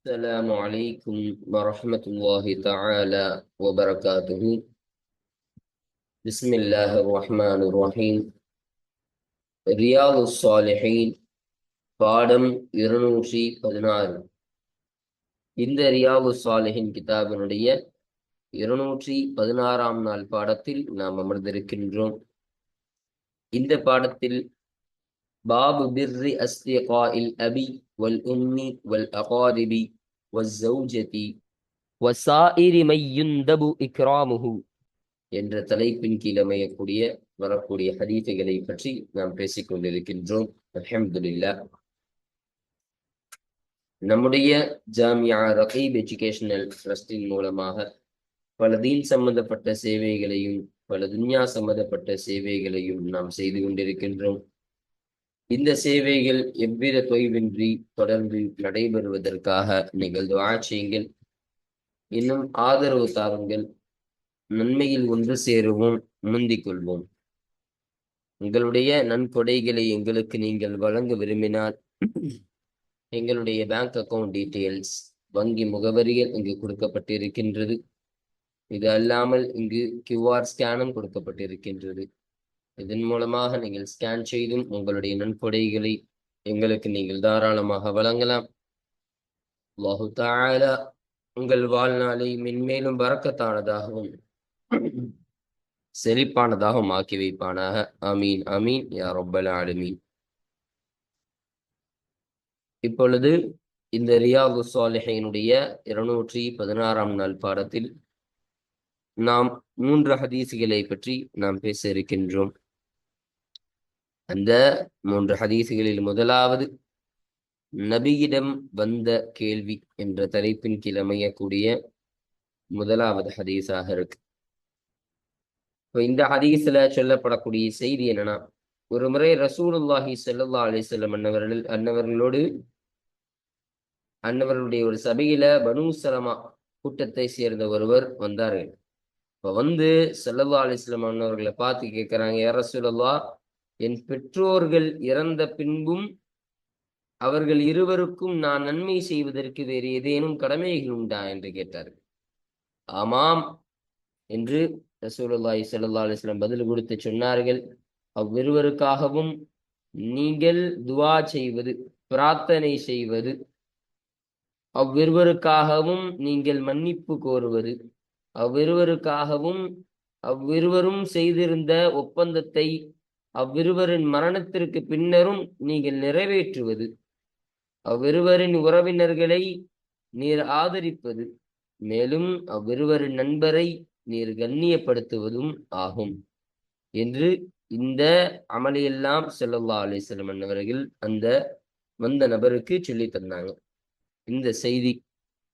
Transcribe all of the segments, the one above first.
السلام عليكم ورحمة الله تعالى وبركاته. بسم الله الرحمن الرحيم. ரியாதுஸ் சாலிஹீன் பாடம் 216. இந்த ரியாதுஸ் சாலிஹீன் கிதாபினுடைய 216ஆம் நாள் பாடத்தில் நாம் அமர்ந்திருக்கின்றோம். இந்த பாடத்தில் பாபு பிர்ரி அஸ்திகாஇல் அபி வல் உம்மி வல் அகாரிபி வல் ஜௌஜதி வசாயிரி மையுந்தபு இக்ராமுஹு என்ற தலைப்பின் கீழ் அமையக்கூடிய வரக்கூடிய ஹதீசுகளை பற்றி நாம் பேசிக் கொண்டிருக்கின்றோம். அல்ஹம்துலில்லாஹ். நம்முடைய ஜாமியா ரகீப் எஜுகேஷனல் ட்ரஸ்டின் மூலமாக பல தீன் சம்பந்தப்பட்ட சேவைகளையும் பல துன்யா சம்பந்தப்பட்ட சேவைகளையும் நாம் செய்து கொண்டிருக்கின்றோம். இந்த சேவைகள் எவ்வித தொய்வின்றி தொடர்ந்து நடைபெறுவதற்காக நீங்கள் துஆ செய்யுங்கள். இன்னும் ஆதரவு தாருங்கள். நன்மையில் ஒன்று சேருவோம், முந்திக் கொள்வோம். உங்களுடைய நன்கொடைகளை எங்களுக்கு நீங்கள் வழங்க விரும்பினால் எங்களுடைய பேங்க் அக்கவுண்ட் டீட்டெயில்ஸ், வங்கி முகவரிகள் இங்கு கொடுக்கப்பட்டிருக்கின்றது. இது அல்லாமல் இங்கு QR ஸ்கேனும் கொடுக்கப்பட்டிருக்கின்றது. இதன் மூலமாக நீங்கள் ஸ்கேன் செய்தும் உங்களுடைய நன்கொடைகளை எங்களுக்கு நீங்கள் தாராளமாக வழங்கலாம். அல்லாஹு தஆலா உங்கள் வாழ்நாளை மென்மேலும் பரக்கத்தானதாகவும் செழிப்பானதாகவும் ஆக்கி வைப்பானாக. ஆமீன் ஆமீன் யா ரப்பல் ஆலமீன். இப்பொழுது இந்த ரியாதுஸ் சாலிஹீனுடைய 216ஆம் நாள் பாடத்தில் நாம் 3 ஹதீசுகளை பற்றி நாம் பேச இருக்கின்றோம். அந்த 3 ஹதீசுகளில் முதலாவது நபியிடம் வந்த கேள்வி என்ற தலைப்பின் கீழ் அமையக்கூடிய முதலாவது ஹதீஸாக இருக்கு. இந்த ஹதீஸ்ல சொல்லப்படக்கூடிய செய்தி என்னன்னா, ஒரு முறை ரசூலுல்லாஹி ஸல்லல்லாஹு அலைஹி வஸல்லம் அன்னவர்களுடைய ஒரு சபையில பனூ சலமா கூட்டத்தை சேர்ந்த ஒருவர் வந்தார்கள். இப்ப வந்து ஸல்லல்லாஹு அலைஹி வஸல்லம் அன்னவர்களை பார்த்து கேட்கிறாங்க, யா ரசூலல்லாஹ், என் பெற்றோர்கள் இறந்த பின்பும் அவர்கள் இருவருக்கும் நான் நன்மை செய்வதற்கு வேறு ஏதேனும் கடமைகள் உண்டா என்று கேட்டார்கள். ஆமாம் என்று ரசூலுல்லாஹி ஸல்லல்லாஹு அலைஹி வஸல்லம் பதில் கொடுத்து சொன்னார்கள், அவ்விருவருக்காகவும் நீங்கள் துஆ செய்வது, பிரார்த்தனை செய்வது, அவ்விருவருக்காகவும் நீங்கள் மன்னிப்பு கோருவது, அவ்விருவருக்காகவும் அவ்விருவரும் செய்திருந்த ஒப்பந்தத்தை அவ்விருவரின் மரணத்திற்கு பின்னரும் நீங்கள் நிறைவேற்றுவது, அவ்விருவரின் உறவினர்களை நீர் ஆதரிப்பது, மேலும் அவ்விருவரின் நண்பரை நீர் கண்ணியப்படுத்துவதும் ஆகும் என்று இந்த அமலையெல்லாம் ஸல்லல்லாஹு அலைஹி வஸல்லம் அவர்கள் அந்த வந்த நபருக்கு சொல்லி தந்தாங்க. இந்த செய்தி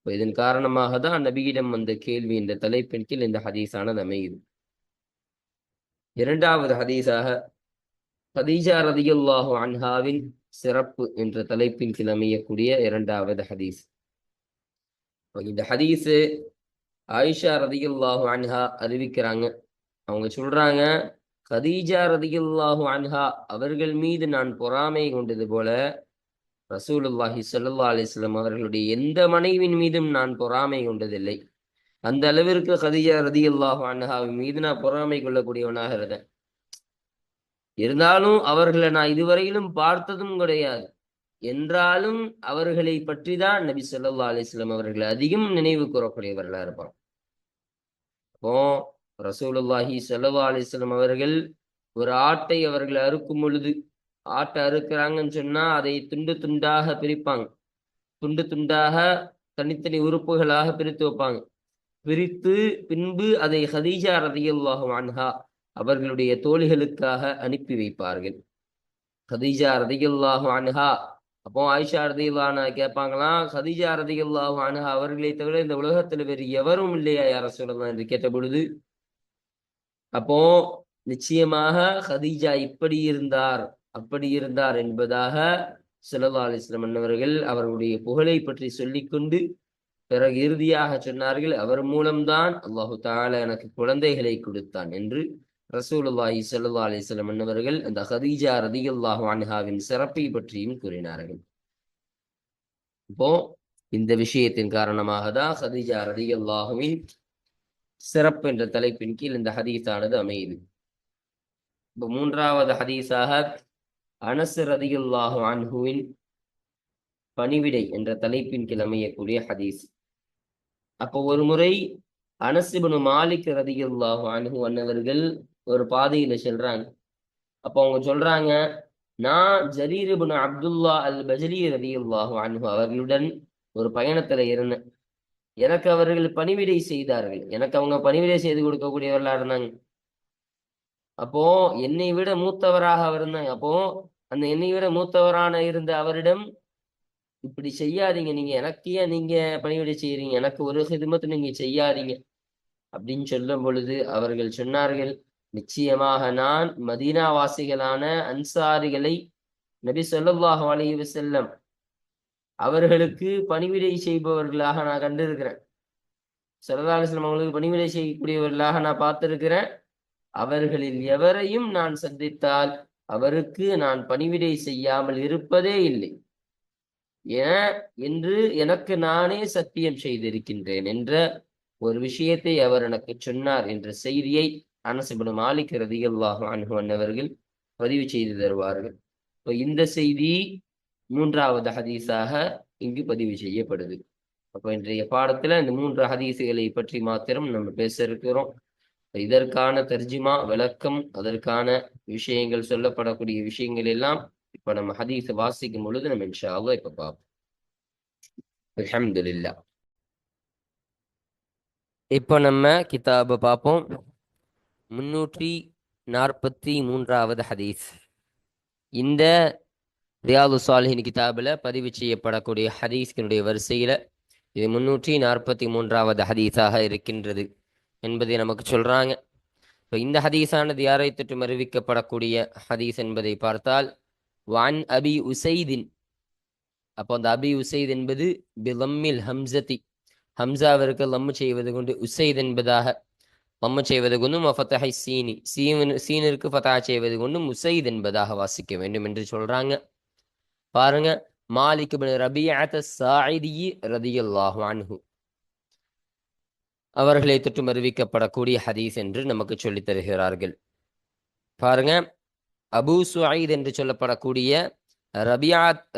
இதன் காரணமாக தான் நபியிடம் வந்த கேள்வி என்ற தலைப்பின் கீழ் இந்த ஹதீஸானது அமையுது. இரண்டாவது ஹதீஸாக கதீஜா ரலியல்லாஹு அன்ஹாவின் சிறப்பு என்ற தலைப்பின் கீழ் அமையக்கூடிய இரண்டாவது ஹதீஸ். இந்த ஹதீஸு ஆயிஷா ரலியல்லாஹு அன்ஹா அறிவிக்கிறாங்க. அவங்க சொல்றாங்க, கதீஜா ரலியல்லாஹு அன்ஹா அவர்கள் மீது நான் பொறாமை கொண்டது போல ரசூலுல்லாஹி ஸல்லல்லாஹு அலைஹி வஸல்லம் அவர்களுடைய எந்த மனைவியின் மீதும் நான் பொறாமை கொண்டதில்லை. அந்த அளவிற்கு கதீஜா ரலியல்லாஹு அன்ஹாவின் மீது நான் பொறாமை கொள்ளக்கூடியவனாக இருந்தேன். இருந்தாலும் அவர்களை நான் இதுவரையிலும் பார்த்ததும் கிடையாது. என்றாலும் அவர்களை பற்றி தான் நபி ஸல்லல்லாஹு அலைஹி வஸல்லம் அவர்கள் அதிகம் நினைவு கூறக்கூடியவர்களா இருப்பாங்க. அப்போ ரசூலுல்லாஹி ஸல்லல்லாஹு அலைஹி வஸல்லம் அவர்கள் ஒரு ஆட்டை அவர்கள் அறுக்கும் பொழுது, ஆட்டை அறுக்கிறாங்கன்னு சொன்னா அதை துண்டு துண்டாக பிரிப்பாங்க. துண்டு துண்டாக தனித்தனி உறுப்புகளாக பிரித்து வைப்பாங்க. பிரித்து பின்பு அதை கதீஜா ரலியல்லாஹு அன்ஹா அவர்களுடைய தோழிகளுக்காக அனுப்பி வைப்பார்கள். கதீஜா ரலியல்லாஹு அன்ஹா, அப்போ ஆயிஷா ரலியல்லாஹு அன்ஹா கேட்பாங்களாம், கதீஜா ரலியல்லாஹு அன்ஹா அவர்களை தவிர இந்த உலகத்துல வேறு எவரும் இல்லையா யா ரசூலல்லாஹ் என்று கேட்ட பொழுது, அப்போ நிச்சயமாக கதீஜா இப்படி இருந்தார் அப்படி இருந்தார் என்பதாக ஸல்லல்லாஹு அலைஹி வஸல்லம் அவர்கள் அவர்களுடைய புகழை பற்றி சொல்லிக்கொண்டு பிறகு இறுதியாக சொன்னார்கள், அவர் மூலம்தான் அல்லாஹு தஆலா எனக்கு குழந்தைகளை கொடுத்தான் என்று ரசூலுல்லாஹி ஸல்லல்லாஹு அலைஹி வஸல்லம் அவர்கள் அந்த கதீஜா ரலியல்லாஹு அன்ஹாவின் சிறப்பை பற்றியும் கூறினார்கள். இப்போ இந்த விஷயத்தின் காரணமாக தான் ஹதீஜா ரலியல்லாஹுவின் சிறப்பு என்ற தலைப்பின் கீழ் இந்த ஹதீஸானது அமையுது. இப்போ மூன்றாவது ஹதீஸாக அனஸ் ரலியல்லாஹு அன்ஹுவின் பணிவிடை என்ற தலைப்பின் கீழ் அமையக்கூடிய ஹதீஸ். அப்போ ஒரு முறை அனஸ் இப்னு மாலிக் ரலியல்லாஹு அன்ஹு அன்னவர்கள் ஒரு பாதையில செல்றாங்க. அப்போ அவங்க சொல்றாங்க, நான் ஜரீர் இப்னு அப்துல்லா அல் பஜலி ரலியல்லாஹு அன்ஹு அவர்களுடன் ஒரு பயணத்துல இருந்தேன். எனக்கு அவர்கள் பணிவிடை செய்தார்கள். எனக்கு அவங்க பணிவிடை செய்து கொடுக்கக்கூடியவர்களா இருந்தாங்க. அப்போ என்னை விட மூத்தவராக இருந்தாங்க. அப்போ அந்த என்னை விட மூத்தவரான இருந்த அவரிடம், இப்படி செய்யாதீங்க, நீங்க எனக்கு ஏன் நீங்க பணிவிடை செய்யறீங்க, எனக்கு ஒரு ஹிதுமத்து நீங்க செய்யாதீங்க அப்படின்னு சொல்லும் பொழுது அவர்கள் சொன்னார்கள், நிச்சயமாக நான் மதீனா வாசிகளான அன்சாரிகளை நபி ஸல்லல்லாஹு அலைஹி வஸல்லம் அவர்களுக்கு பணிவிடை செய்பவர்களாக நான் கண்டிருக்கிறேன். ஸல்லல்லாஹு அலைஹி வஸல்லம் அவர்களுக்கு பணிவிடை செய்யக்கூடியவர்களாக நான் பார்த்திருக்கிறேன். அவர்களில் எவரையும் நான் சந்தித்தால் அவருக்கு நான் பணிவிடை செய்யாமல் இருப்பதே இல்லை என்று எனக்கு நானே சத்தியம் செய்திருக்கின்றேன் என்ற ஒரு விஷயத்தை அவர் எனக்கு சொன்னார் என்ற செய்தியை அனஸ் இப்னு மாலிக் ரலியல்லாஹு அன்ஹு அன்னவர்கள் பதிவு செய்து தருவார்கள். இப்போ இந்த செய்தி மூன்றாவது ஹதீஸாக இங்கு பதிவு செய்யப்படுது. அப்போ இன்றைய பாடத்துல இந்த 3 ஹதீஸுகளை பற்றி மாத்திரம் நம்ம பேச இருக்கிறோம். இதற்கான தர்ஜிமா விளக்கம், அதற்கான விஷயங்கள், சொல்லப்படக்கூடிய விஷயங்கள் எல்லாம் இப்ப நம்ம ஹதீஸ் வாசிக்கும் பொழுது நம்ம இன்ஷா அல்லாஹ் இப்ப பார்ப்போம். அல்ஹம்துலில்லாஹ். இப்ப நம்ம கிதாபை பார்ப்போம். 343வது ஹதீஸ். இந்த ரியாது சாலிஹின் கிதாபில் பதிவு செய்யப்படக்கூடிய ஹதீஸ்களுடைய வரிசையில இது 343வது ஹதீஸாக இருக்கின்றது என்பதை நமக்கு சொல்றாங்க. இப்போ இந்த ஹதீஸானது யாரை தொற்றும் அறிவிக்கப்படக்கூடிய ஹதீஸ் என்பதை பார்த்தால், வான் அபி உசைதின். அப்போ அந்த அபி உசைத் என்பது பிலம்மில் ஹம்சதி, ஹம்சாவிற்கு லம்மு செய்வது கொண்டு உசைத் என்பதாக லம்மு செய்வது கொண்டும் ஃபதஹை சீனி, சீனிற்கு ஃபதா செய்வது கொண்டும் உசைத் என்பதாக வாசிக்க வேண்டும் என்று சொல்றாங்க. பாருங்க, மாலிக் இப்னு ரபியஅத் ஸாயிதி ரலியல்லாஹு அன்ஹு அவர்களை தொற்றும் அறிவிக்கப்படக்கூடிய ஹதீஸ் என்று நமக்கு சொல்லித் தருகிறார்கள். பாருங்க, அபூ சுஐத் என்று சொல்லப்படக்கூடிய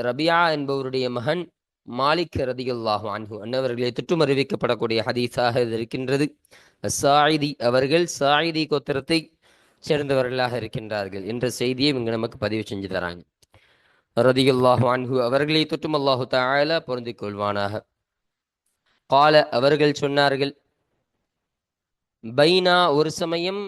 ரபியா என்பவருடைய மகன் மாலிக் ரலியல்லாஹு அன்ஹு அன்னவர்களை தொற்றும் அறிவிக்கப்படக்கூடிய ஹதீஸாக இருக்கின்றது. ஸாயிதி அவர்கள் ஸாயிதி கோத்திரத்தை சேர்ந்தவர்களாக இருக்கின்றார்கள் என்ற செய்தியை இங்கு நமக்கு பதிவு செஞ்சு தராங்க. ரலியல்லாஹு அன்ஹு அவர்களை தொற்றும் அல்லாஹு தஆலா பொருந்திக் கொள்வானாக. கால அவர்கள் சொன்னார்கள், பைனா ஒரு சமயம்,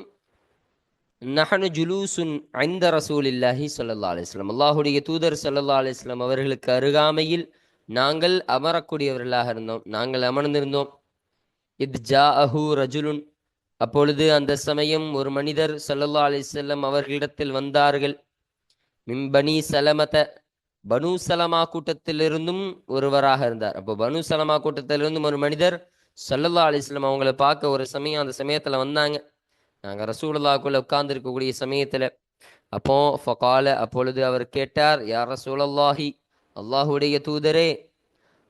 நஹனு ஜுலூசுன் ஐந்த ரசூலில்லாஹி ஸல்லல்லாஹு அலைஹி வஸல்லம் அல்லாஹுடைய தூதர் ஸல்லல்லாஹு அலைஹி வஸல்லம் அவர்களுக்கு அருகாமையில் நாங்கள் அமரக்கூடியவர்களாக இருந்தோம், நாங்கள் அமர்ந்திருந்தோம். இத் ஜாஅஹு ரஜுலுன் அப்பொழுது அந்த சமயம் ஒரு மனிதர் ஸல்லல்லாஹு அலைஹி வஸல்லம் அவர்களிடத்தில் வந்தார்கள். மின் பனி சலமத பனு சலமா கூட்டத்திலிருந்தும் ஒருவராக இருந்தார். அப்போ பனு சலமா கூட்டத்திலிருந்தும் ஒரு மனிதர் ஸல்லல்லாஹு அலைஹி வஸல்லம் அவங்களை பார்க்க ஒரு சமயம் அந்த சமயத்துல வந்தாங்க. நாங்கள் ரசூலுல்லாஹ்க்குள்ள உட்கார்ந்து இருக்கக்கூடிய சமயத்துல. அப்போ ஃபகால அப்பொழுது அவர் கேட்டார், யா ரசூலல்லாஹி அல்லாஹுடைய தூதரே,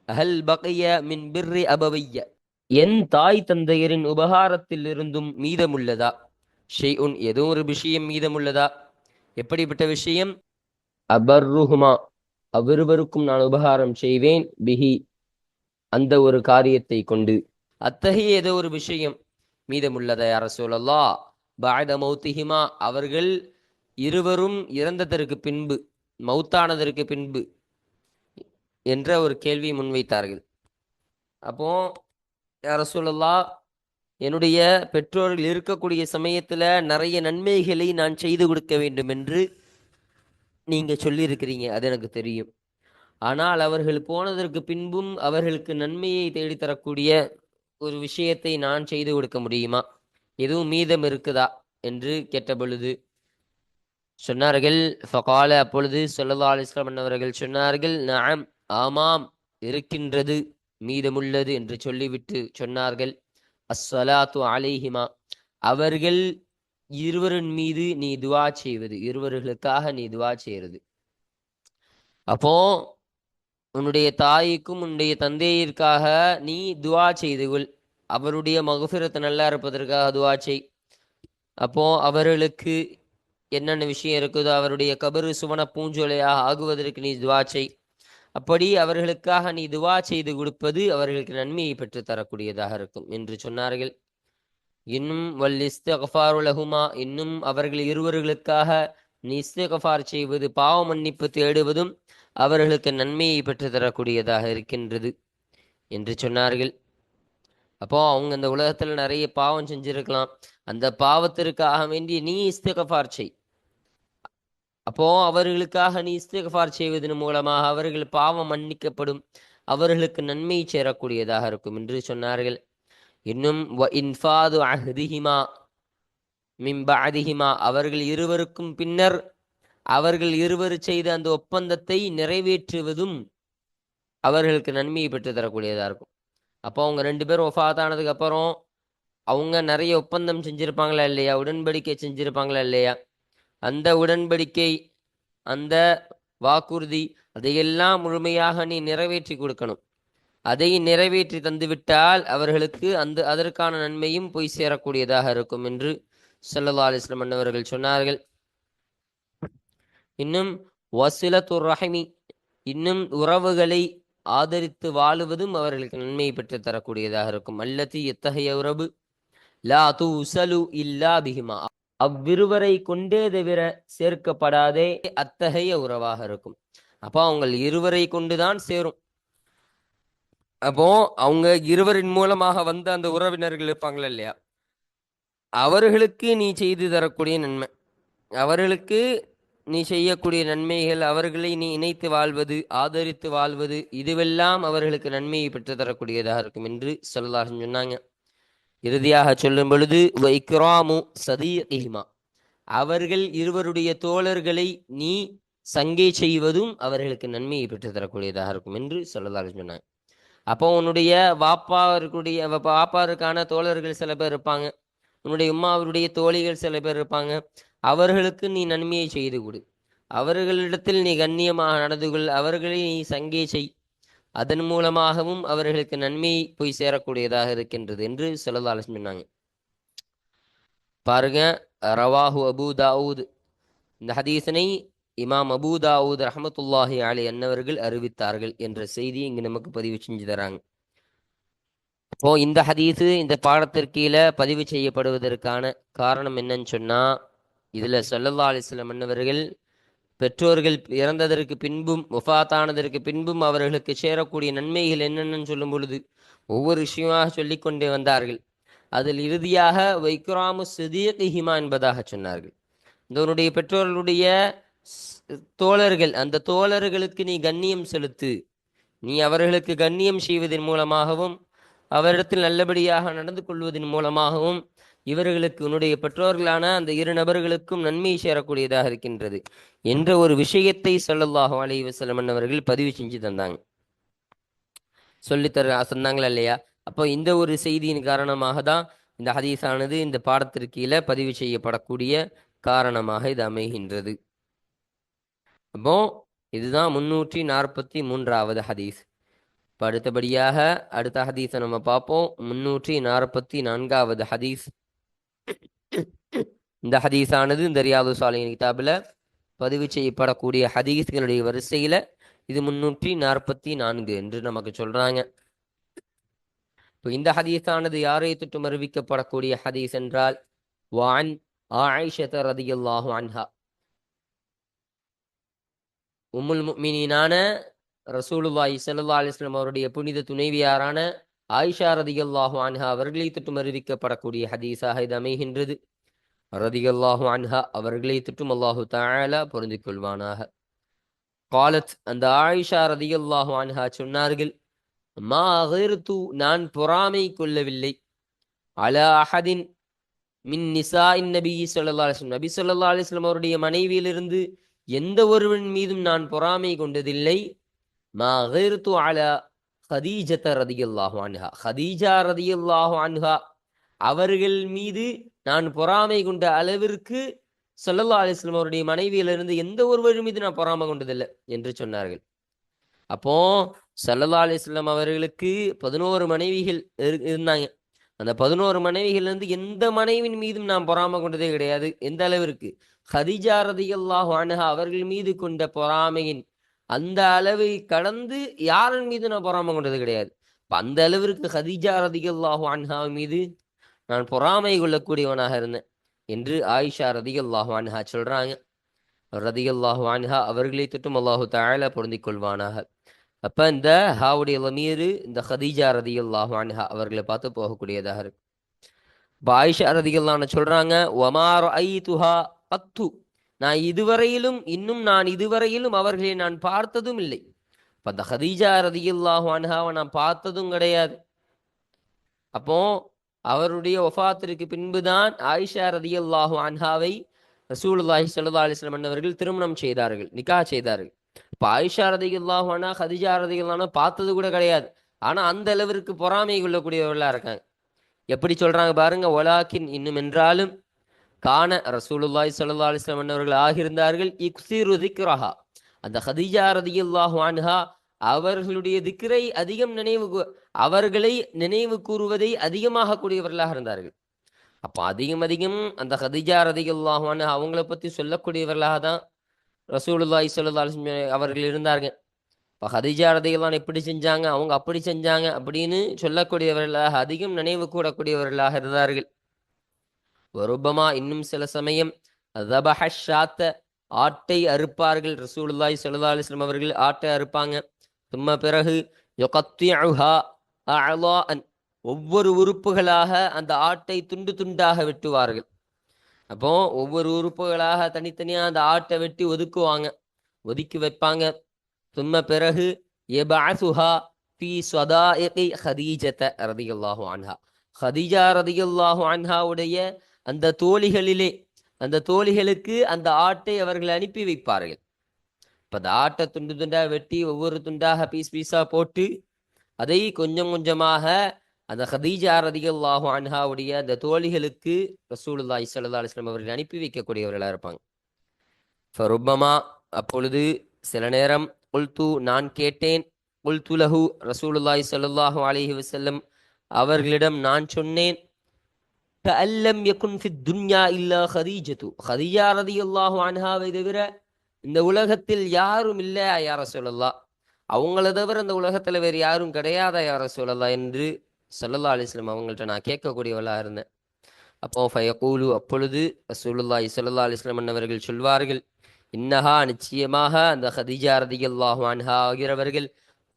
அஹல் பகிய மின் பிர்ரி அபவைய என் தாய் தந்தையரின் உபகாரத்தில் இருந்தும் மீதமுள்ளதா, ஷெய்உன் ஏதோ ஒரு விஷயம் மீதமுள்ளதா, எப்படிப்பட்ட விஷயம், அபர்ருஹுமா அவ்விருவருக்கும் நான் உபகாரம் செய்வேன், பிஹி அந்த ஒரு காரியத்தை கொண்டு, அத்தகைய ஏதோ ஒரு விஷயம் மீதமுள்ளதா யா ரசூலல்லாஹ், பஅத மௌத்திஹிமா அவர்கள் இருவரும் இறந்ததற்கு பின்பு, மௌத்தானதற்கு பின்பு என்ற ஒரு கேள்வியை முன்வைத்தார்கள். அப்போ யா ரசூலல்லாஹ், என்னுடைய பெற்றோர்கள் இருக்கக்கூடிய சமயத்துல நிறைய நன்மைகளை நான் செய்து கொடுக்க வேண்டும் என்று நீங்க சொல்லியிருக்கிறீங்க, அது எனக்கு தெரியும். ஆனால் அவர்கள் போனதற்கு பின்பும் அவர்களுக்கு நன்மையை தேடித்தரக்கூடிய ஒரு விஷயத்தை நான் செய்து கொடுக்க முடியுமா, எதுவும் மீதம் இருக்குதா என்று கேட்ட பொழுது சொன்னார்கள். ஃபகால அப்பொழுது ஸல்லல்லாஹு அலைஹி வஸல்லம் அவர்கள் சொன்னார்கள், நஅம் ஆமாம் இருக்கின்றது, மீதமுள்ளது என்று சொல்லிவிட்டு சொன்னார்கள், அஸ்ஸலாத்து அலைஹிமா அவர்கள் இருவரின் மீது நீ துஆ செய்வது, இருவர்களுக்காக நீ துஆ செய்வது. அப்போ உன்னுடைய தாய்க்கும் உன்னுடைய தந்தையிற்காக நீ துவா செய்து கொள். அவருடைய மகுஃபிரத் நல்லா இருப்பதற்காக துவா செய். அப்போ அவர்களுக்கு என்னென்ன விஷயம் இருக்குதோ அவருடைய கபரு சுவன பூஞ்சோலையாக ஆகுவதற்கு நீ துவா செய். அப்படி அவர்களுக்காக நீ துவா செய்து கொடுப்பது அவர்களுக்கு நன்மையை பெற்று தரக்கூடியதாக இருக்கும் என்று சொன்னார்கள். இன்னும் இஸ்திக்ஃபாரு லஹுமா, இன்னும் அவர்கள் இருவர்களுக்காக நீ இஸ்திக்ஃபார் செய்வது, பாவ மன்னிப்பு தேடுவதும் அவர்களுக்கு நன்மையை பெற்று தரக்கூடியதாக இருக்கின்றது என்று சொன்னார்கள். அப்போ அவங்க இந்த உலகத்துல நிறைய பாவம் செஞ்சிருக்கலாம், அந்த பாவத்திற்காக வேண்டி நீ இஸ்திக்ஃபார் செய். அப்போ அவர்களுக்காக நீ இஸ்திக்ஃபார் செய்வதன் மூலமாக அவர்கள் பாவம் மன்னிக்கப்படும், அவர்களுக்கு நன்மை சேரக்கூடியதாக இருக்கும் என்று சொன்னார்கள். இன்னும் இன்ஃபாது அஹ்திஹிமா மின் பஅதிஹிமா, அவர்கள் இருவருக்கும் பின்னர் அவர்கள் இருவர் செய்த அந்த ஒப்பந்தத்தை நிறைவேற்றுவதும் அவர்களுக்கு நன்மையை பெற்று தரக்கூடியதாக இருக்கும். அப்போ அவங்க 2 பேரும் ஒஃபாத்தானதுக்கு அப்புறம் அவங்க நிறைய ஒப்பந்தம் செஞ்சிருப்பாங்களா இல்லையா, உடன்படிக்கை செஞ்சிருப்பாங்களா இல்லையா, அந்த உடன்படிக்கை அந்த வாக்குறுதி அதையெல்லாம் முழுமையாக நீ நிறைவேற்றி கொடுக்கணும். அதை நிறைவேற்றி தந்துவிட்டால் அவர்களுக்கு அதற்கான நன்மையும் போய் சேரக்கூடியதாக இருக்கும் என்று ஸல்லல்லாஹு அலைஹி வஸல்லம் அன்னவர்கள் சொன்னார்கள். இன்னும் வசிலத்துர் ரஹிமி, இன்னும் உறவுகளை ஆதரித்து வாழுவதும் அவர்களுக்கு நன்மையை பெற்று தரக்கூடியதாக இருக்கும். அல்லதி எத்தகைய உறவு, லா துஸலு இல்லா பிஹிமா, அவ்விருவரை கொண்டே தவிர சேர்க்கப்படாதே அத்தகைய உறவாக இருக்கும். அப்போ அவங்க இருவரை கொண்டுதான் சேரும். அப்போ அவங்க இருவரின் மூலமாக வந்த அந்த உறவினர்கள் இருப்பாங்களா இல்லையா, அவர்களுக்கு நீ செய்து தரக்கூடிய நன்மை, அவர்களுக்கு நீ செய்யக்கூடிய நன்மைகள், அவர்களை நீ இணைத்து வாழ்வது, ஆதரித்து வாழ்வது, இதுவெல்லாம் அவர்களுக்கு நன்மையை பெற்று தரக்கூடியதாக இருக்கும் என்று ஸல்லல்லாஹு அலைஹி வஸல்லம் சொன்னாங்க. இறுதியாக சொல்லும் பொழுது வைக்ராமு சதீகிமா, அவர்கள் இருவருடைய தோழர்களை நீ சங்கை செய்வதும் அவர்களுக்கு நன்மையை பெற்று தரக்கூடியதாக இருக்கும் என்று ஸல்லல்லாஹு அலைஹி வஸல்லம் சொன்னாங்க. அப்போ உன்னுடைய வாப்பாருக்கான தோழர்கள் சில பேர் இருப்பாங்க, உன்னுடைய உம்மாவருடைய தோழிகள் சில பேர் இருப்பாங்க, அவர்களுக்கு நீ நன்மையை செய்து கொடு, அவர்களிடத்தில் நீ கண்ணியமாக நடந்து கொள், அவர்களை நீ சங்கை செய், அதன் மூலமாகவும் அவர்களுக்கு நன்மை போய் சேரக்கூடியதாக இருக்கின்றது என்று ஸல்லல்லாஹு அலைஹி வஸல்லம் சொன்னாங்க. பாருங்க, ரவாஹு அபூ தாவூத், இந்த ஹதீஸனை இமாம் அபூ தாவூத் ரஹ்மத்துல்லாஹி அலைஹி அன்னவர்கள் அறிவித்தார்கள் என்ற செய்தியை இங்கு நமக்கு பதிவு செஞ்சு தராங்க. இப்போ இந்த ஹதீஸு இந்த பாடத்திற்கு கீழே பதிவு செய்யப்படுவதற்கான காரணம் என்னன்னு சொன்னா, இதுல ஸல்லல்லாஹு அலைஹி வஸல்லம் அன்னவர்கள் பெற்றோர்கள் இறந்ததற்கு பின்பும் வஃபாத்தானதற்கு பின்பும் அவர்களுக்கு சேரக்கூடிய நன்மைகள் என்னென்னு சொல்லும் பொழுது ஒவ்வொரு விஷயமாக சொல்லிக்கொண்டே வந்தார்கள். அதில் இறுதியாக வைக்ராமு சிதீகிஹிமா என்பதாக சொன்னார்கள். இதனுடைய பெற்றோர்களுடைய தோழர்கள், அந்த தோழர்களுக்கு நீ கண்ணியம் செலுத்து, நீ அவர்களுக்கு கண்ணியம் செய்வதன் மூலமாகவும் அவரிடத்தில் நல்லபடியாக நடந்து கொள்வதன் மூலமாகவும் இவர்களுக்கு உன்னுடைய பெற்றோர்களான அந்த 2 நபர்களுக்கும் நன்மை சேரக்கூடியதாக இருக்கின்றது என்ற ஒரு விஷயத்தை ஸல்லல்லாஹு அலைஹி வஸல்லம் அவர்கள் பதிவு செஞ்சு தந்தாங்க, சொன்னாங்களா இல்லையா. அப்போ இந்த ஒரு செய்தியின் காரணமாக தான் இந்த ஹதீஸானது இந்த பாடத்திற்கு கீழே பதிவு செய்யப்படக்கூடிய காரணமாக இது அமைகின்றது. அப்போ இதுதான் 343வது ஹதீஸ். இப்போ அடுத்தபடியாக அடுத்த ஹதீஸை நம்ம பார்ப்போம். 344வது ஹதீஸ். இந்த ஹதீஸானது இந்த ரியாது சாலிஹின் கிதாபில் பதிவு செய்யப்படக்கூடிய ஹதீஸ்களுடைய வரிசையில் இது 344 என்று நமக்கு சொல்றாங்க. இப்போ இந்த ஹதீஸானது யாரை தொட்டும் அறிவிக்கப்படக்கூடிய ஹதீஸ் என்றால், வான் ஆயிஷா ரதியல்லாஹு அன்ஹா, உம்முல் முஃமினீனான ரசூலுல்லாஹி ஸல்லல்லாஹு அலைஹி வஸல்லம் அவருடைய புனித துணைவியாரான ஆயிஷா ரதியல்லாஹு அன்ஹா அவர்களை தொட்டும் அறிவிக்கப்படக்கூடிய ஹதீஸாக இது அமைகின்றது. ரதியல்லாஹு அன்ஹா அவர்களை தொட்டும் அல்லாஹு தஆலா பொருந்திக் கொள்வானாக. காலத், அந்த ஆயிஷா ரதியல்லாஹு அன்ஹா சொன்னார்கள், மா கிர்து, நான் பொறாமை கொள்ளவில்லை, அலா அஹதின் மின் நிசாஇன் நபி ஸல்லல்லாஹு அலைஹி வஸல்லம், நபி ஸல்லல்லாஹு அலைஹி வஸல்லம் அவருடைய மனைவியிலிருந்து எந்த ஒருவன் மீதும் நான் பொறாமை கொண்டதில்லை. மா கிர்து அலா ஹதீஜத ரதியல்லாஹு அன்ஹா, ஹதீஜா ரதியல்லாஹு அன்ஹா அவர்கள் மீது நான் பொறாமை கொண்ட அளவிற்கு ஸல்லல்லாஹு அலைஹி வஸல்லம் அவருடைய மனைவியிலிருந்து எந்த ஒருவர் மீது நான் பொறாமை கொண்டதில்லை என்று சொன்னார்கள். அப்போ ஸல்லல்லாஹு அலைஹி வஸல்லம் அவர்களுக்கு 11 மனைவிகள் இருந்தாங்க. அந்த 11 மனைவிகள் இருந்து எந்த மனைவியின் மீதும் நான் பொறாமை கொண்டதே கிடையாது. எந்த அளவிற்கு ஹதீஜா ரதியல்லாஹு அன்ஹா அவர்கள் மீது கொண்ட பொறாமையின் அந்த அளவை கடந்து யாரின் மீது நான் பொறாமை கொண்டது கிடையாது. அந்த அளவிற்கு ஹதீஜா ரதியல்லாஹு அன்ஹா மீது நான் பொறாமை கொள்ளக்கூடியவனாக இருந்தேன் என்று ஆயிஷா ரதியல்லாஹு அன்ஹா சொல்றாங்க. ரதியல்லாஹு அன்ஹா அவர்களை தொட்டும் அல்லாஹு தஆலா பொருந்திக் கொள்வானாக. அப்ப இந்த ஹாவுடைய லமீரு இந்த ஹதீஜா ரதியல்லாஹு அன்ஹா அவர்களை பார்த்து போகக்கூடியதாக இருக்கு. இப்போ ஆயிஷா ரதியல்லாஹு அன்ஹா சொல்றாங்க, வமா ரஅய்துஹா கத்து, நான் இதுவரையிலும் அவர்களை நான் பார்த்ததும் இல்லை. இப்போ அந்த ஹதீஜா ரதியல்லாஹு அன்ஹாவை நான் பார்த்ததும் கிடையாது. அப்போ அவருடைய வஃபாத்திற்கு பின்புதான் ஆயிஷா ரதியல்லாஹு அன்ஹாவை ரசூலுல்லாஹி ஸல்லல்லாஹு அலைஹி வஸல்லம் அவர்கள் திருமணம் செய்தார்கள், நிக்காஹ் செய்தார்கள். இப்போ ஆயிஷா ரதியல்லாஹு அன்ஹா ஹதீஜா ரதியல்லாஹு அன்ஹா பார்த்தது கூட கிடையாது. ஆனா அந்த அளவிற்கு பொறாமை கொள்ளக்கூடியவர்களா இருக்காங்க. எப்படி சொல்றாங்க பாருங்க, ஒலாக்கின் இன்னும் என்றாலும் கான ரசூலுல்லாஹி ஸல்லல்லாஹு அலைஹி வஸல்லம் அவர்கள் ஆகியிருந்தார்கள் இக்ஸிரு திக்ரஹா, அந்த ஹதீஜா ரதியல்லாஹு அன்ஹா அவர்களுடைய திக்ரை அதிகம் அவர்களை நினைவு கூறுவதை அதிகமாக கூடியவர்களாக இருந்தார்கள். அப்போ அதிகம் அந்த ஹதீஜா ரதியல்லாஹு அன்ஹா அவங்கள பத்தி சொல்லக்கூடியவர்களாக தான் ரசூலுல்லாஹி ஸல்லல்லாஹு அலைஹி வஸல்லம் அவர்கள் இருந்தாங்க. இப்போ ஹதீஜா ரதியல்லாஹு எப்படி செஞ்சாங்க, அவங்க அப்படி செஞ்சாங்க அப்படின்னு சொல்லக்கூடியவர்களாக அதிகம் நினைவு கூடக்கூடியவர்களாக இருந்தார்கள். வருபமா இன்னும் சில சமயம் தபஹ ஷாத்த, ஆட்டை அறுப்பார்கள். ரசூலுல்லாஹி ஸல்லல்லாஹு அலைஹி வஸல்லம் அவர்கள் ஆட்டை அறுப்பாங்க. சும்ம பிறகு யுகத்தியுஹா அஅலாஅன், ஒவ்வொரு உறுப்புகளாக அந்த ஆட்டை துண்டு துண்டாக வெட்டுவார்கள். அப்போ ஒவ்வொரு உறுப்புகளாக தனித்தனியாக அந்த ஆட்டை வெட்டி ஒதுக்கி வைப்பாங்க. சும்ம பிறகு யபஅஸுஹா ஃபீ ஸதாயிகி ஹதீஜத ரலியல்லாஹு அன்ஹா, ஹதீஜா ரலியல்லாஹு அன்ஹாவுடைய அந்த தோழிகளுக்கு அந்த ஆட்டை அவர்கள் அனுப்பி வைப்பார்கள். இப்போ அந்த ஆட்டை துண்டு துண்டாக வெட்டி ஒவ்வொரு துண்டாக பீஸா போட்டு அதை கொஞ்சம் கொஞ்சமாக அந்த ஹதீஜா ரலியல்லாஹு அன்ஹாவுடைய அந்த தோழிகளுக்கு ரசூலுல்லாஹி ஸல்லல்லாஹு அலைஹி வஸல்லம் அவர்கள் அனுப்பி வைக்கக்கூடியவர்களாக இருப்பாங்க. ஃபருப்பமா, அப்பொழுது சில நேரம் குல்து, நான் கேட்டேன், குல்து லஹு, ரசூலுல்லாஹி ஸல்லல்லாஹு அலைஹி வஸல்லம் அவர்களிடம் நான் சொன்னேன், கஅல்லம் யகுன் ஃபித் துன்யா இல்லா ஹதீஜத்து, ஹதீஜா ரலியல்லாஹு அன்ஹாவை தவிர இந்த உலகத்தில் யாரும் இல்லை யா ரசூலல்லாஹ், அவங்கள தவிர இந்த உலகத்துல வேறு யாரும் கிடையாதா யா ரசூலல்லாஹ் என்று ஸல்லல்லாஹு அலைஹி வஸல்லம் அவங்கள்ட்ட நான் கேட்கக்கூடியவளா இருந்தேன். அப்போ ஃபயகூலு, அப்பொழுது ரசூலுல்லாஹி ஸல்லல்லாஹு அலைஹி வஸல்லம் அவர்கள் சொல்வார்கள், இன்னஹா, நிச்சயமாக அந்த ஹதீஜா ரலியல்லாஹு அன்ஹா ஆகிறவர்கள்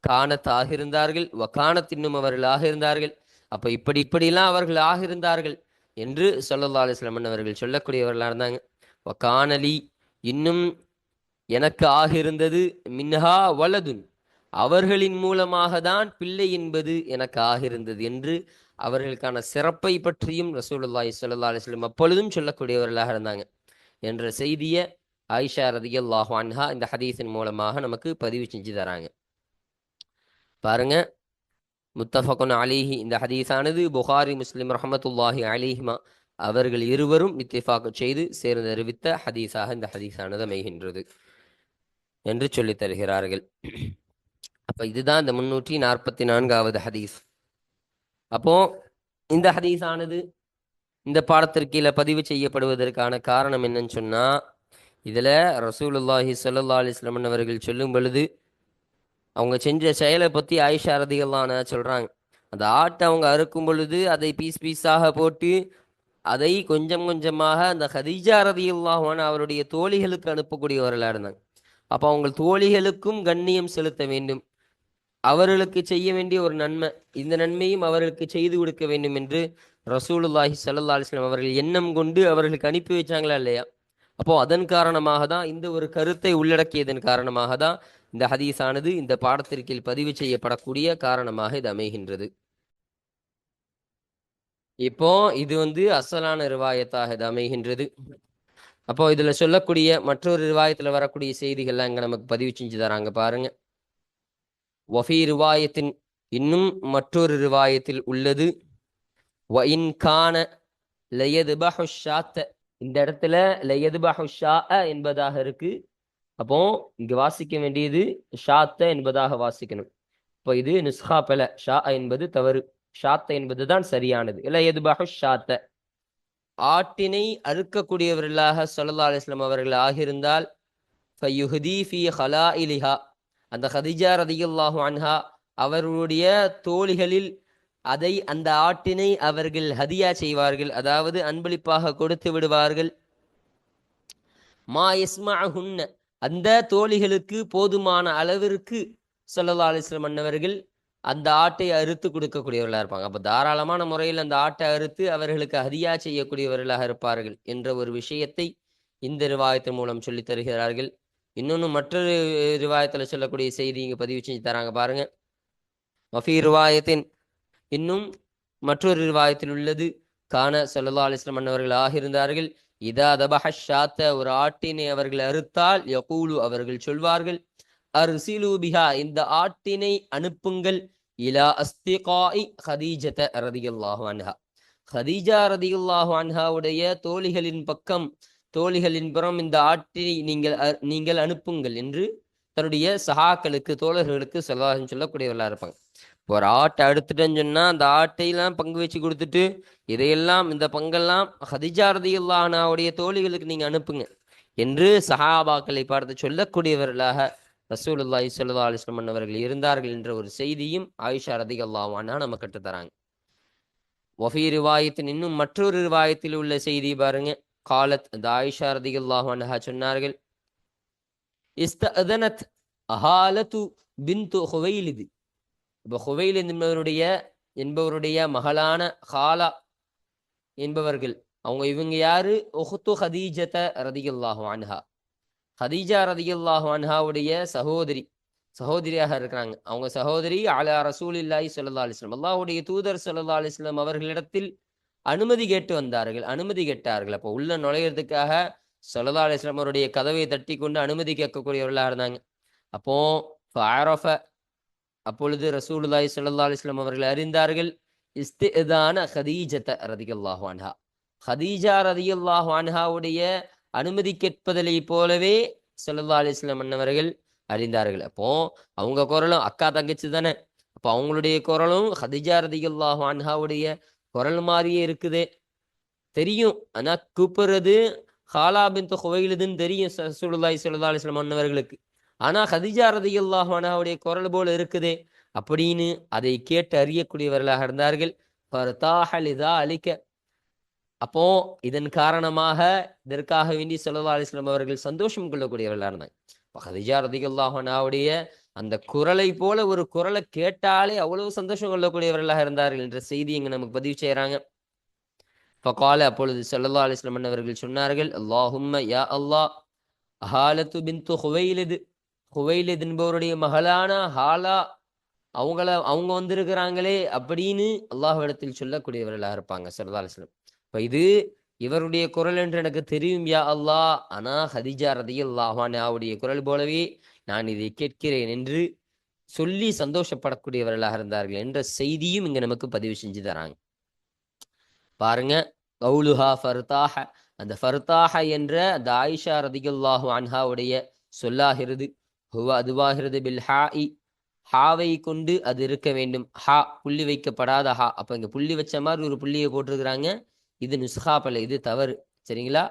கானத் ஆகியிருந்தார்கள், வகானத் இன்னும் அவர்கள் ஆகியிருந்தார்கள். அப்போ இப்படிலாம் அவர்கள் ஆகியிருந்தார்கள் என்று ஸல்லல்லாஹு அலைஹி வஸல்லம் அவர்கள் சொல்லக்கூடியவர்களாக இருந்தாங்க. வகானலி, இன்னும் எனக்கு ஆகியிருந்தது, மின்ஹா வலதுன், அவர்களின் மூலமாக தான் பிள்ளை என்பது எனக்கு ஆகியிருந்தது என்று அவர்களுக்கான சிறப்பை பற்றியும் ரசூலுல்லாஹி ஸல்லல்லாஹு அலைஹி வஸல்லம் அப்பொழுதும் சொல்லக்கூடியவர்களாக இருந்தாங்க என்ற செய்தியை ஆயிஷா ரலியல்லாஹு அன்ஹா இந்த ஹதீஸின் மூலமாக நமக்கு பதிவு செஞ்சு தராங்க. பாருங்க, முத்தஃபகுன் அலைஹி, இந்த ஹதீஸானது புகாரி முஸ்லிம் ரஹ்மத்துல்லாஹி அலைஹிமா அவர்கள் இருவரும் இத்திஃபாக் செய்து சேர்ந்து அறிவித்த ஹதீஸாக இந்த ஹதீஸானது அமைகின்றது என்று சொல்லித் தருகிறார்கள். அப்ப இதுதான் இந்த 344வது ஹதீஸ். அப்போ இந்த ஹதீஸானது இந்த பாடத்திற்கீழே பதிவு செய்யப்படுவதற்கான காரணம் என்னன்னு சொன்னா, இதுல ரசூலுல்லாஹி ஸல்லல்லாஹு அலைஹி வஸல்லம் அவர்கள் சொல்லும் பொழுது அவங்க செஞ்ச செயலை பத்தி ஆயிஷா ரலியல்லாஹு அன்ஹா சொல்றாங்க. அந்த ஆட்டை அவங்க அறுக்கும் பொழுது அதை பீஸாக போட்டு அதை கொஞ்சம் கொஞ்சமாக அந்த ஹதீஜா ரலியல்லாஹு அன்ஹா அவருடைய தோழிகளுக்கு அனுப்பக்கூடியவர்களாக இருந்தாங்க. அப்போ அவங்க தோழிகளுக்கும் கண்ணியம் செலுத்த வேண்டும், அவர்களுக்கு செய்ய வேண்டிய ஒரு நன்மை, இந்த நன்மையும் அவர்களுக்கு செய்து கொடுக்க வேண்டும் என்று ரசூலுல்லாஹி ஸல்லல்லாஹு அலைஹி வஸல்லம் அவர்கள் எண்ணம் கொண்டு அவர்களுக்கு அனுப்பி வச்சாங்களா இல்லையா? அப்போ அதன் காரணமாக தான், இந்த ஒரு கருத்தை உள்ளடக்கியதன் காரணமாக தான் இந்த ஹதீஸானது இந்த பாடத்திற்கில் பதிவு செய்யப்படக்கூடிய காரணமாக இது அமைகின்றது. இப்போ இது அசலான ரிவாயத்தாக இது அமைகின்றது. அப்போ இதுல சொல்லக்கூடிய மற்றொரு ரிவாயத்துல வரக்கூடிய செய்திகள்லாம் இங்க நமக்கு பதிவு செஞ்சு தராங்க பாருங்க. வஃபி ரிவாயத்தின், இன்னும் மற்றொரு ரிவாயத்தில் உள்ளது, வ இன் கான லயதுபஹு ஷாத்த, இந்த இடத்துல லயதுபஹு ஷாஅ என்பதாக இருக்கு. அப்போ இங்க வாசிக்க வேண்டியது ஷாத்த என்பதாக வாசிக்கணும். இப்போ இது நுஸ்ஹா பல, ஷா என்பது தவறு, ஷாத்த என்பதுதான் சரியானது. இல்ல எதுபாக ஷாத்த, ஆட்டினை அறுக்கக்கூடியவர்களாக ஸல்லல்லாஹு அலைஹி வஸல்லம் அவர்கள் ஆகியிருந்தால் ஃபயுஹ்தி ஃபீ ஹலாஇலிஹா, அந்த ஹதீஜா ரதியல்லாஹு அன்ஹா அவர்களுடைய தோழிகளில் அந்த ஆட்டினை அவர்கள் ஹதியா செய்வார்கள், அதாவது அன்பளிப்பாக கொடுத்து விடுவார்கள். மா யஸ்மஅஹுன்ன, அந்த தோழிகளுக்கு போதுமான அளவிற்கு ஸல்லல்லாஹு அலைஹி வஸல்லம் அன்னவர்கள் அந்த ஆட்டை அறுத்து கொடுக்கக்கூடியவர்களாக இருப்பாங்க. அப்போ தாராளமான முறையில் அந்த ஆட்டை அறுத்து அவர்களுக்கு ஹதியா செய்யக்கூடியவர்களாக இருப்பார்கள் என்ற ஒரு விஷயத்தை இந்த ரிவாயத்தின் மூலம் சொல்லித் தருகிறார்கள். இன்னொன்று மற்றொரு ரிவாயத்தில் சொல்லக்கூடிய செய்தி இங்கே பதிவு செஞ்சு தராங்க பாருங்க. வஃபி ரிவாயத்தின், இன்னும் மற்றொரு ரிவாயத்தில் உள்ளது, கான ஸல்லல்லாஹு அலைஹி வஸல்லம் அன்னவர்கள் ஆகியிருந்தார்கள், இதா தபஹ ஷாத்த, ஒரு ஆட்டினை அவர்கள் அறுத்தால், யகூலு அவர்கள் சொல்வார்கள், அர்சிலு பிஹா, இந்த ஆட்டினை அனுப்புங்கள், இலா அஸ்திகாஇ ஹதீஜத ரதியல்லாஹு அன்ஹா, ஹதீஜா ரதியல்லாஹு அன்ஹாவுடைய தோழிகளின் பக்கம், தோழிகளின் புறம் இந்த ஆட்டினை நீங்கள் அனுப்புங்கள் என்று தன்னுடைய சஹாக்களுக்கு, தோழர்களுக்கு சொல்லக்கூடியவர்களாக இருப்பாங்க. ஒரு ஆட்டை அடுத்துட்டேன்னு சொன்னா அந்த ஆட்டையெல்லாம் பங்கு வச்சு கொடுத்துட்டு இதையெல்லாம், இந்த பங்கெல்லாம் ஹதீஜா ரலியல்லாஹு அன்ஹாவுடைய தோழிகளுக்கு நீங்க அனுப்புங்க என்று சஹாபாக்களை பார்த்து சொல்லக்கூடியவர்களாக ரசூலுல்லாஹி ஸல்லல்லாஹு அலைஹி வஸல்லம் அவர்கள் இருந்தார்கள் என்ற ஒரு செய்தியும் ஆயிஷா ரலியல்லாஹு அன்ஹா நம்ம கற்றுத்தராங்க. வஃபீ ரிவாயத்தின், இன்னும் மற்றொரு ரிவாயத்தில் உள்ள செய்தி பாருங்க. காலத், அந்த ஆயிஷா ரலியல்லாஹு அன்ஹா சொன்னார்கள், இஸ்தஅதனத் அஹாலத்து பின்து ஹுவைலித், இப்போ ஹுவைலித் என்பவருடைய மகளான ஹாலா என்பவர்கள், இவங்க யாரு, உஹ்து ஹதீஜத ரதியல்லாஹு அன்ஹா, ஹதீஜா ரதியல்லாஹு அன்ஹாவுடைய சகோதரியாக இருக்கிறாங்க. அவங்க சகோதரி அலா ரசூலில்லாஹி ஸல்லல்லாஹு அலைஹி வஸல்லம், அல்லாஹ்வுடைய தூதர் ஸல்லல்லாஹு அலைஹி வஸல்லம் அவர்களிடத்தில் அனுமதி கேட்டார்கள். அப்போ உள்ள நுழையிறதுக்காக ஸல்லல்லாஹு அலைஹி வஸல்லம் அவருடைய கதவை தட்டி கொண்டு அனுமதி கேட்கக்கூடியவர்களாக இருந்தாங்க. அப்போ ஃபஅரஃப, அப்பொழுது ரசூலுல்லாஹி ஸல்லல்லாஹு அலைஹி வஸல்லம் அவர்கள் அறிந்தார்கள், இஸ்திதான ஹதீஜத ரதியல்லாஹு அன்ஹா, ஹதீஜா ரதியல்லாஹு அன்ஹாவுடைய அனுமதி கேட்பதை போலவே ஸல்லல்லாஹு அலைஹி வஸல்லம் அன்னவர்கள் அறிந்தார்கள். அப்போ அவங்க குரலும் அக்கா தங்கச்சி தானே, அப்போ அவங்களுடைய குரலும் ஹதீஜா ரதியல்லாஹு அன்ஹாவுடைய குரல் மாதிரியே இருக்குதே தெரியும். ஆனா கூப்பிடுறது ஹாலா பின்த் ஹுவைலிதுன்னு தெரியும் ரசூலுல்லாஹி ஸல்லல்லாஹு அலைஹி வஸல்லம் அன்னவர்களுக்கு. ஆனா ஹதீஜா ரலியல்லாஹு அன்ஹாவுடைய குரல் போல இருக்குதே அப்படின்னு அதை கேட்டு அறியக்கூடியவர்களாக இருந்தார்கள். ஃபர்தாஹ லிதாலிக, அப்போ இதன் காரணமாக, இதற்காக வேண்டி ஸல்லல்லாஹு அலைஹி வஸல்லம் அவர்கள் சந்தோஷம் கொள்ளக்கூடியவர்களாக இருந்தாங்க. ஹதீஜா ரலியல்லாஹு அன்ஹாவுடைய அந்த குரலை போல ஒரு குரலை கேட்டாலே அவ்வளவு சந்தோஷம் கொள்ளக்கூடியவர்களாக இருந்தார்கள் என்ற செய்தி இங்க நமக்கு பதிவு செய்யறாங்க. ஃபகால, அப்பொழுது ஸல்லல்லாஹு அலைஹி வஸல்லம் அவர்கள் சொன்னார்கள், அல்லாஹும்ம யா அல்லாஹ், ஹாலத்து பின்து ஹுவைலித் என்பவருடைய மகளான ஹாலா அவங்க வந்திருக்கிறாங்களே அப்படின்னு அல்லாஹ்விடத்தில் சொல்லக்கூடியவர்களாக இருப்பாங்க ஸல்லல்லாஹு அலைஹி வஸல்லம். இப்போ இது இவருடைய குரல் என்று எனக்கு தெரியும் யா அல்லாஹ், ஆனா ஹதீஜா ரலியல்லாஹு அன்ஹாவுடைய குரல் போலவே நான் இதை கேட்கிறேன் என்று சொல்லி சந்தோஷப்படக்கூடியவர்களாக இருந்தார்கள் என்ற செய்தியும் இங்க நமக்கு பதிவு செஞ்சு தராங்க. பாருங்க, கவுலுஹா ஃபர்தாஹ, அந்த ஃபர்தாஹ என்ற அந்த ஆயிஷா ரலியல்லாஹு அன்ஹாவுடைய சொல்லாகிறது. ஹுவ, அதுவாகிறது, பில் ஹாஇ, ஹாவை கொண்டு அது இருக்க வேண்டும். ஹா புள்ளி வைக்கப்படாத ஹா. அப்போ இங்கே புள்ளி வச்ச மாதிரி ஒரு புள்ளியை போட்டிருக்கிறாங்க. இது நுஸ்ஹா பல, இது தவறு. சரிங்களா?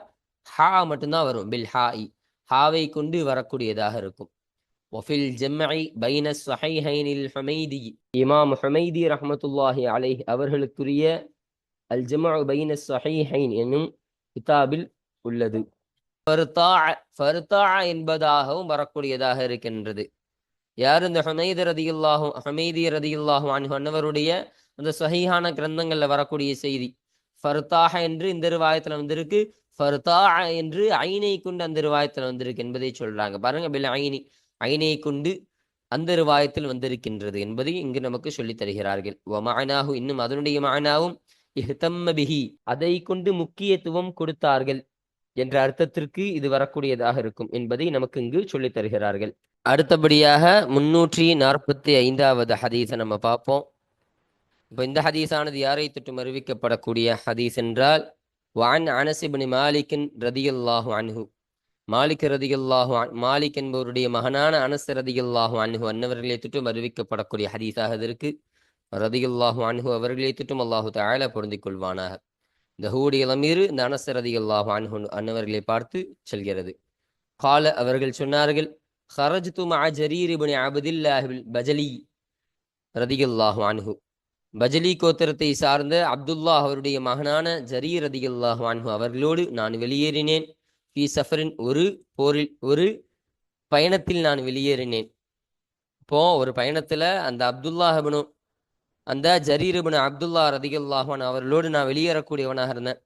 ஹா மட்டும்தான் வரும். பில் ஹாஇ, ஹாவை கொண்டு வரக்கூடியதாக இருக்கும். வஃபில் ஜம்இ பைன ஸஹீஹைனில் ஹுமைதி, இமாம் ஹுமைதி ரஹ்மத்துல்லாஹி அலைஹி அவர்களுக்குரிய அல் ஜம்உ பைன ஸஹீஹைன் என்னும் கிதாபில் உள்ளது. ஃபர்தாஅ என்பதாகவும் வரக்கூடியதாக இருக்கின்றது. யார்? இந்த ஹுமைதி ரதியல்லாஹு அன்ஹு அன்னவருடைய அந்த சஹீஹான கிரந்தங்கள்ல வரக்கூடிய செய்தி. ஃபர்தாஹ என்று இந்த ரிவாயத்துல வந்திருக்கு, ஃபர்தாஅ என்று ஐனை கொண்டு அந்த ரிவாயத்துல வந்திருக்கு என்பதை சொல்றாங்க. பாருங்க, பில் ஐனி, ஐனை கொண்டு அந்த ரிவாயத்தில் வந்திருக்கின்றது என்பதை இங்கு நமக்கு சொல்லித் தருகிறார்கள். வ மஅனாஹு, இன்னும் அதனுடைய மஅனாவும், இஹ்தம்ம பிஹி, அதை கொண்டு முக்கியத்துவம் கொடுத்தார்கள் என்ற அர்த்தத்திற்கு இது வரக்கூடியதாக இருக்கும் என்பதை நமக்கு இங்கு சொல்லித் தருகிறார்கள். அடுத்தபடியாக 345வது ஹதீஸை நம்ம பார்ப்போம். இப்போ இந்த ஹதீஸானது யாரை தொட்டும் அறிவிக்கப்படக்கூடிய ஹதீஸ் என்றால், வஅன் அனஸ் இப்னு மாலிக் ரலியல்லாஹு அன்ஹு, மாலிக் என்பவருடைய மகனான அனஸ் ரதியல்லாஹு அன்ஹு அன்னவர்களை தொட்டும் அறிவிக்கப்படக்கூடிய ஹதீஸாக இருக்கு. ரதியல்லாஹு அன்ஹு அவர்களை தொட்டும் அல்லாஹு தஆலா பொருந்திக் கொள்வானாக. இந்த ஹூடைய லமீர் இந்த அனஸ் ரதியல்லாஹு அன்ஹு அன்னவர்களை பார்த்து செல்கிறது. கால அவர்கள் சொன்னார்கள், ஹரஜ்து மஅ ஜரீர் இப்னு அப்துல்லாஹ் பஜலி ரதியல்லாஹு அன்ஹு, பஜலி கோத்திரத்தை சார்ந்த அப்துல்லா அவருடைய மகனான ஜரீர் ரதியல்லாஹு அன்ஹு அவர்களோடு நான் வெளியேறினேன். ஃபி சஃபரின் ஒரு பயணத்தில் நான் வெளியேறினேன். இப்போ ஒரு பயணத்துல அந்த ஜரீர் இப்னு அப்துல்லா ரதியல்லாஹு அன்ஹு அவர்களோடு நான் வெளியேறக்கூடியவனாக இருந்தேன்.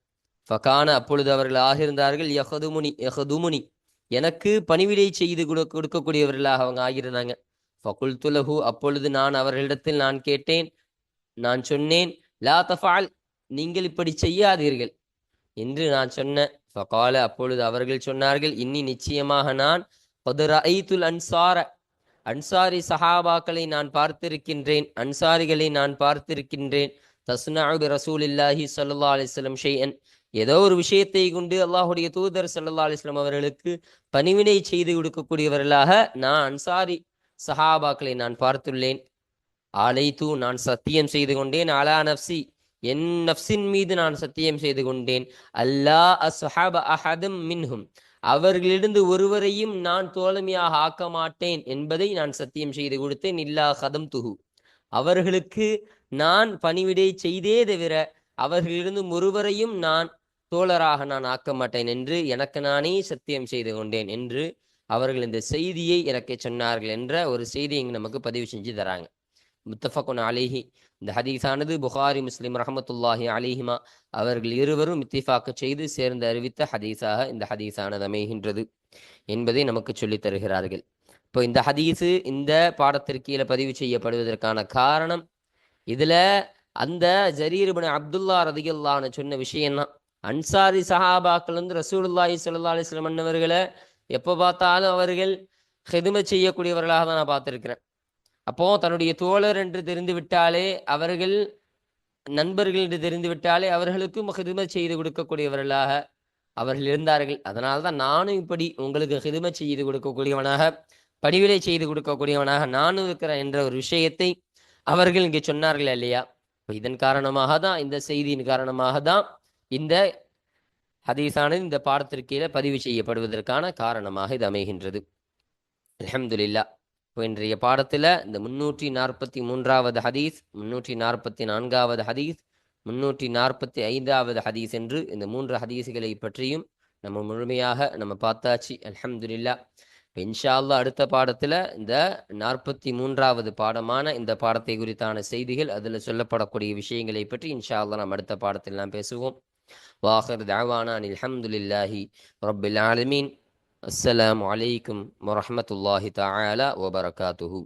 ஃபகான அப்பொழுது அவர்கள் ஆகியிருந்தார்கள் யஹதுமுனி எனக்கு பணிவிடை செய்து கொடுக்கக்கூடியவர்களாக அவங்க ஆகியிருந்தாங்க. ஃபகுல்து லஹு அப்பொழுது நான் அவர்களிடத்தில் நான் கேட்டேன், நான் சொன்னேன், லா தஃபால் நீங்கள் இப்படி செய்யாதீர்கள் என்று நான் சொன்னேன். ஃபகால அப்பொழுது அவர்கள் சொன்னார்கள், இன்னி நிச்சயமாக நான் கத் ரஅய்துல் அன்சாரி சஹாபாக்களை நான் பார்த்திருக்கின்றேன், அன்சாரிகளை நான் பார்த்திருக்கின்றேன். தஸ்னஉ பி ரசூலில்லாஹி ஸல்லல்லாஹு அலைஹி வஸல்லம் ஷைஅன் ஏதோ ஒரு விஷயத்தை கொண்டு அல்லாஹுடைய தூதர் ஸல்லல்லாஹு அலைஹி வஸல்லம் அவர்களுக்கு பணிவிடை செய்து கொடுக்கக்கூடியவர்களாக நான் அன்சாரி சஹாபாக்களை நான் பார்த்துள்ளேன். ஆலைத்து நான் சத்தியம் செய்து கொண்டேன், அலா நஃப்சி என் நஃப்சின் மீது நான் சத்தியம் செய்து கொண்டேன், அல்லா அஸ்ஹப அஹதும் மின்ஹும் அவர்களிலிருந்து ஒருவரையும் நான் தோழமையாக ஆக்க மாட்டேன் என்பதை நான் சத்தியம் செய்து கொடுத்தேன். இல்லா ஹதம் துஹு அவர்களுக்கு நான் பணிவிடை செய்தே தவிர அவர்களிலிருந்து ஒருவரையும் நான் தோழராக நான் ஆக்க மாட்டேன் என்று எனக்கு நானே சத்தியம் செய்து கொண்டேன் என்று அவர்கள் இந்த செய்தியை எனக்கு சொன்னார்கள் என்ற ஒரு செய்தி இங்கு நமக்கு பதிவு செஞ்சு தராங்க. முத்தஃபகுன் அலைஹி இந்த ஹதீஸானது புகாரி முஸ்லிம் ரஹமத்துல்லாஹி அலைஹிமா அவர்கள் இருவரும் இத்திஃபாக்கு செய்து சேர்ந்து அறிவித்த ஹதீஸாக இந்த ஹதீஸானது அமைகின்றது என்பதை நமக்கு சொல்லித் தருகிறார்கள். இப்போ இந்த ஹதீஸு இந்த பாடத்திற்கீழே பதிவு செய்யப்படுவதற்கான காரணம், இதுல அந்த ஜரீர் இப்னு அப்துல்லா ரதியல்லாஹு சொன்ன விஷயம்தான். அன்சாரி சஹாபாக்கள் வந்து ரசூலுல்லாஹி ஸல்லல்லாஹு அலைஹி வஸல்லம் அன்னவர்களை எப்போ பார்த்தாலும் அவர்கள் ஹிதுமத் செய்யக்கூடியவர்களாக தான் நான் பார்த்துருக்கிறேன். அப்போ தன்னுடைய தோழர் என்று தெரிந்து விட்டாலே, அவர்கள் நண்பர்கள் என்று தெரிந்து விட்டாலே அவர்களுக்கும் ஹிதுமத் செய்து கொடுக்கக்கூடியவர்களாக அவர்கள் இருந்தார்கள். அதனால்தான் நானும் இப்படி உங்களுக்கு ஹிதுமத் செய்து கொடுக்கக்கூடியவனாக, பணிவிடை செய்து கொடுக்கக்கூடியவனாக நானும் இருக்கிறேன் என்ற ஒரு விஷயத்தை அவர்கள் இங்கே சொன்னார்கள் இல்லையா? இதன் காரணமாக தான், இந்த செய்தியின் காரணமாக தான் இந்த ஹதீஸானது இந்த பாடத்திற்கீழே பதிவு செய்யப்படுவதற்கான காரணமாக இது அமைகின்றது. அல்ஹம்துலில்லாஹ். இப்போ இன்றைய பாடத்தில் இந்த 343வது ஹதீஸ், 344வது ஹதீஸ், 345வது ஹதீஸ் என்று இந்த 3 ஹதீஸுகளை பற்றியும் நம்ம முழுமையாக நம்ம பார்த்தாச்சு. அல்ஹம்துலில்லாஹ். இன்ஷா அல்லாஹ் அடுத்த பாடத்தில் இந்த 43வது பாடமான இந்த பாடத்தை குறித்தான செய்திகள், அதில் சொல்லப்படக்கூடிய விஷயங்களை பற்றி இன்ஷா அல்லாஹ் நம்ம அடுத்த பாடத்தில் நாம் பேசுவோம். வாஹிர் தஅவானா அல்ஹம்துலில்லாஹி ரப்பில் ஆலமீன். அஸ்ஸலாமு அலைக்கும் வரஹ்மத்துல்லாஹி தஆலா வபரகாத்துஹு.